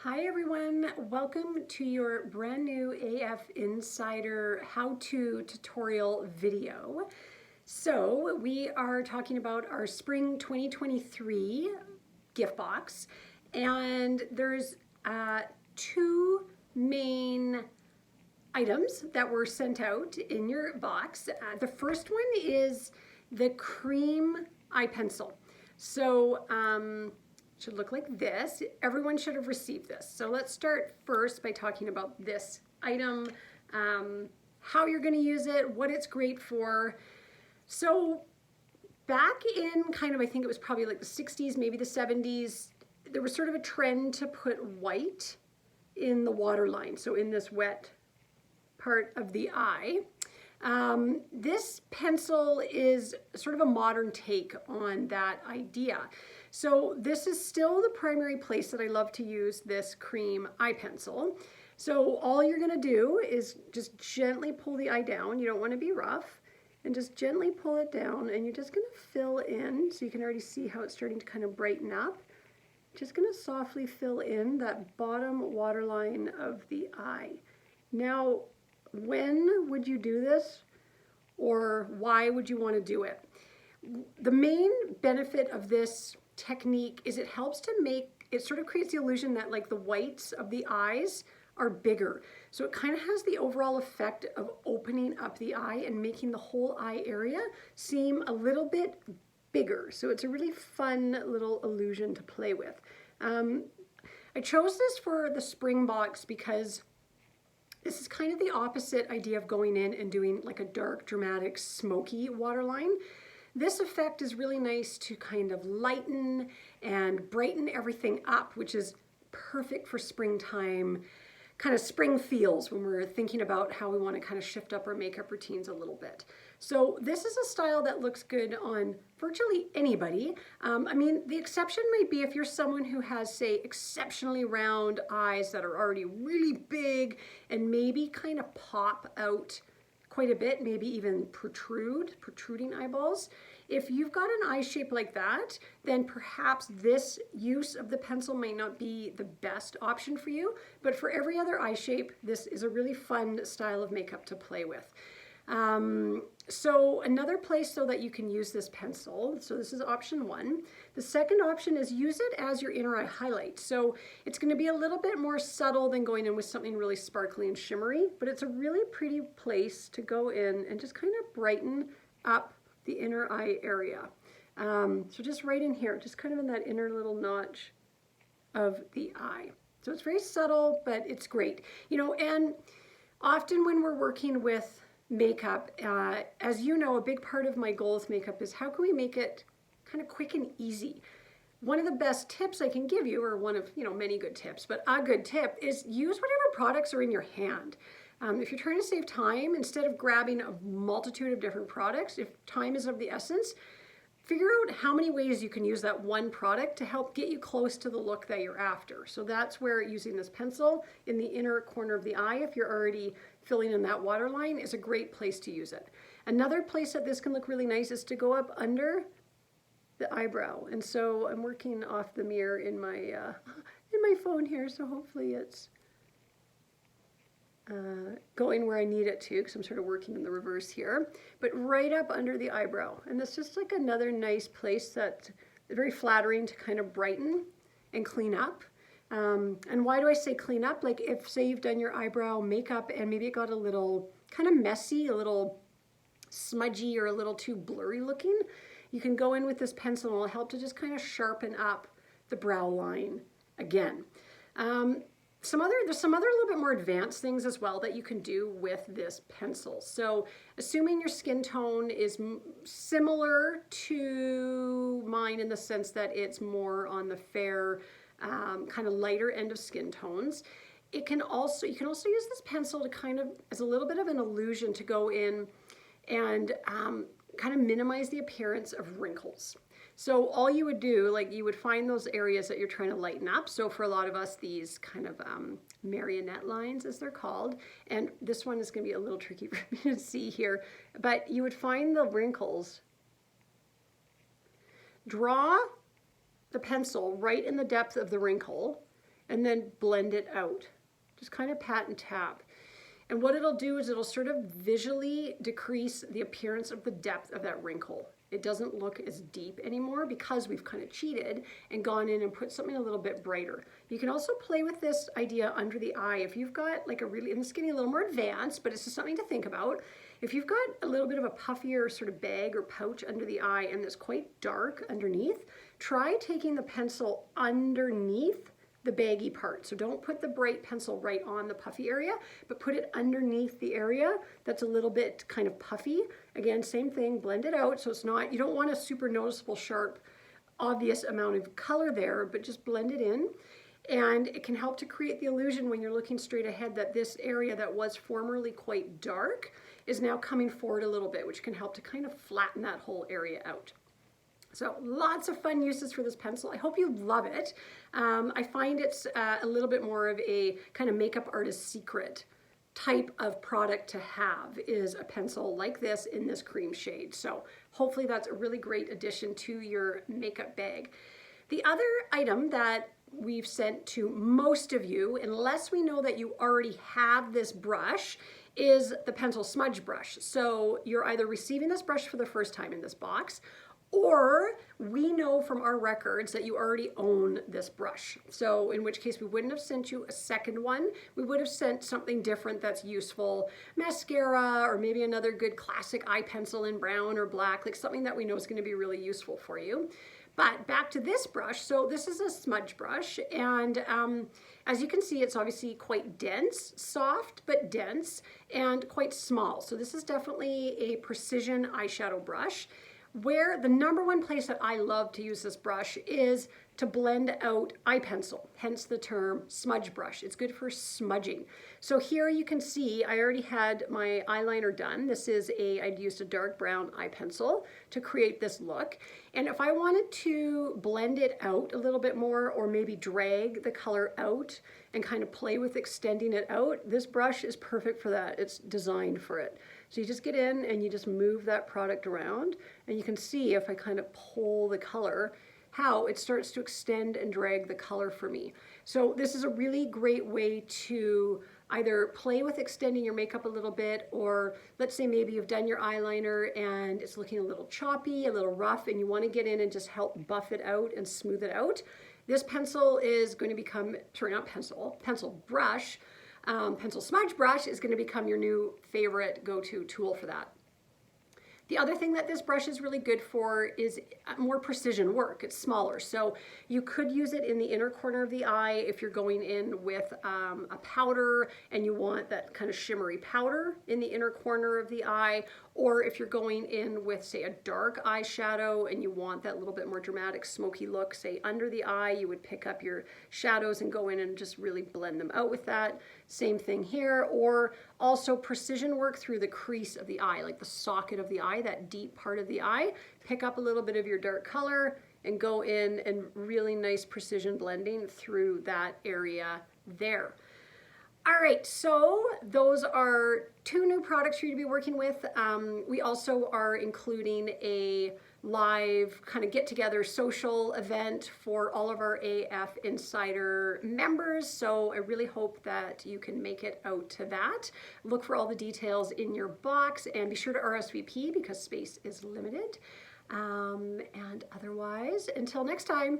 Hi everyone, welcome to your brand new AF Insider how-to tutorial video. So we are talking about our spring 2023 gift box, and there's two main items that were sent out in your box. The first one is the cream eye pencil. So should look like this. Everyone should have received this. So let's start first by talking about this item, how you're going to use it, what it's great for. So back in I think it was probably like the 60s, maybe the 70s, there was sort of a trend to put white in the waterline, so in this wet part of the eye. This pencil is sort of a modern take on that idea. So this is still the primary place that I love to use this cream eye pencil. So all you're gonna do is just gently pull the eye down. You don't wanna be rough, and just gently pull it down, and you're just gonna fill in, so you can already see how it's starting to kind of brighten up. Just gonna softly fill in that bottom waterline of the eye. Now, when would you do this, or why would you want to do it? The main benefit of this technique is it helps to make, it sort of creates the illusion that like the whites of the eyes are bigger. So it kind of has the overall effect of opening up the eye and making the whole eye area seem a little bit bigger. So it's a really fun little illusion to play with. I chose this for the spring box because this is kind of the opposite idea of going in and doing like a dark, dramatic, smoky waterline. This effect is really nice to kind of lighten and brighten everything up, which is perfect for springtime, kind of spring feels when we're thinking about how we want to kind of shift up our makeup routines a little bit. So this is a style that looks good on virtually anybody. I mean, the exception might be if you're someone who has, say, exceptionally round eyes that are already really big and maybe kind of pop out quite a bit, maybe even protruding eyeballs. If you've got an eye shape like that, then perhaps this use of the pencil might not be the best option for you, but for every other eye shape, this is a really fun style of makeup to play with. So another place so that you can use this pencil, so this is option one. The second option is use it as your inner eye highlight. So it's going to be a little bit more subtle than going in with something really sparkly and shimmery, but it's a really pretty place to go in and just kind of brighten up the inner eye area. So just right in here, just kind of in that inner little notch of the eye. So it's very subtle, but it's great. You know, and often when we're working with makeup, as you know, a big part of my goal with makeup is how can we make it kind of quick and easy. One of the best tips I can give you, or one of many good tips, but a good tip is use whatever products are in your hand. If you're trying to save time, instead of grabbing a multitude of different products, if time is of the essence, figure out how many ways you can use that one product to help get you close to the look that you're after. So that's where using this pencil in the inner corner of the eye, if you're already filling in that waterline, is a great place to use it. Another place that this can look really nice is to go up under the eyebrow. And so I'm working off the mirror in my phone here, so hopefully it's going where I need it to, because I'm sort of working in the reverse here, but right up under the eyebrow. And that's just like another nice place that's very flattering to kind of brighten and clean up. And why do I say clean up? Like if, say, you've done your eyebrow makeup and maybe it got a little kind of messy, a little smudgy, or a little too blurry looking, you can go in with this pencil and it'll help to just kind of sharpen up the brow line again. There's some other little bit more advanced things as well that you can do with this pencil. So assuming your skin tone is similar to mine in the sense that it's more on the fair, kind of lighter end of skin tones, you can also use this pencil to kind of, as a little bit of an illusion, to go in and kind of minimize the appearance of wrinkles. So all you would do, like you would find those areas that you're trying to lighten up. So for a lot of us, these kind of marionette lines, as they're called, and this one is going to be a little tricky for me to see here, but you would find the wrinkles, draw the pencil right in the depth of the wrinkle, and then blend it out. Just kind of pat and tap. And what it'll do is it'll sort of visually decrease the appearance of the depth of that wrinkle. It doesn't look as deep anymore because we've kind of cheated and gone in and put something a little bit brighter. You can also play with this idea under the eye. If you've got like a really, and this is getting a little more advanced, but it's just something to think about. If you've got a little bit of a puffier sort of bag or pouch under the eye and it's quite dark underneath, try taking the pencil underneath the baggy part. So don't put the bright pencil right on the puffy area, but put it underneath the area that's a little bit kind of puffy. Again, same thing, blend it out so it's not, you don't want a super noticeable, sharp, obvious amount of color there, but just blend it in. And it can help to create the illusion when you're looking straight ahead that this area that was formerly quite dark is now coming forward a little bit, which can help to kind of flatten that whole area out. So lots of fun uses for this pencil. I hope you love it. I find it's a little bit more of a kind of makeup artist secret type of product to have, is a pencil like this in this cream shade. So hopefully that's a really great addition to your makeup bag. The other item that we've sent to most of you, unless we know that you already have this brush, is the pencil smudge brush. So you're either receiving this brush for the first time in this box, or we know from our records that you already own this brush. So in which case we wouldn't have sent you a second one. We would have sent something different that's useful, mascara, or maybe another good classic eye pencil in brown or black, like something that we know is going to be really useful for you. But back to this brush. So this is a smudge brush, and as you can see, it's obviously quite dense, soft but dense, and quite small. So this is definitely a precision eyeshadow brush. Where the number one place that I love to use this brush is to blend out eye pencil, hence the term smudge brush. It's good for smudging. So here you can see I already had my eyeliner done. This is I'd used a dark brown eye pencil to create this look. And if I wanted to blend it out a little bit more, or maybe drag the color out and kind of play with extending it out, this brush is perfect for that. It's designed for it. So you just get in and you just move that product around, and you can see if I kind of pull the color, how it starts to extend and drag the color for me. So this is a really great way to either play with extending your makeup a little bit, or let's say maybe you've done your eyeliner and it's looking a little choppy, a little rough, and you want to get in and just help buff it out and smooth it out. This pencil is going to become, sorry, not pencil, pencil brush, pencil smudge brush is going to become your new favorite go-to tool for that. The other thing that this brush is really good for is more precision work. It's smaller, so you could use it in the inner corner of the eye if you're going in with a powder and you want that kind of shimmery powder in the inner corner of the eye, or if you're going in with, say, a dark eyeshadow and you want that little bit more dramatic smoky look, say, under the eye, you would pick up your shadows and go in and just really blend them out with that. Same thing here. Or also precision work through the crease of the eye, like the socket of the eye, that deep part of the eye. Pick up a little bit of your dark color and go in and really nice precision blending through that area there. All right, so those are two new products for you to be working with. We also are including a live kind of get-together social event for all of our AF Insider members. So I really hope that you can make it out to that. Look for all the details in your box and be sure to RSVP because space is limited. And otherwise, until next time,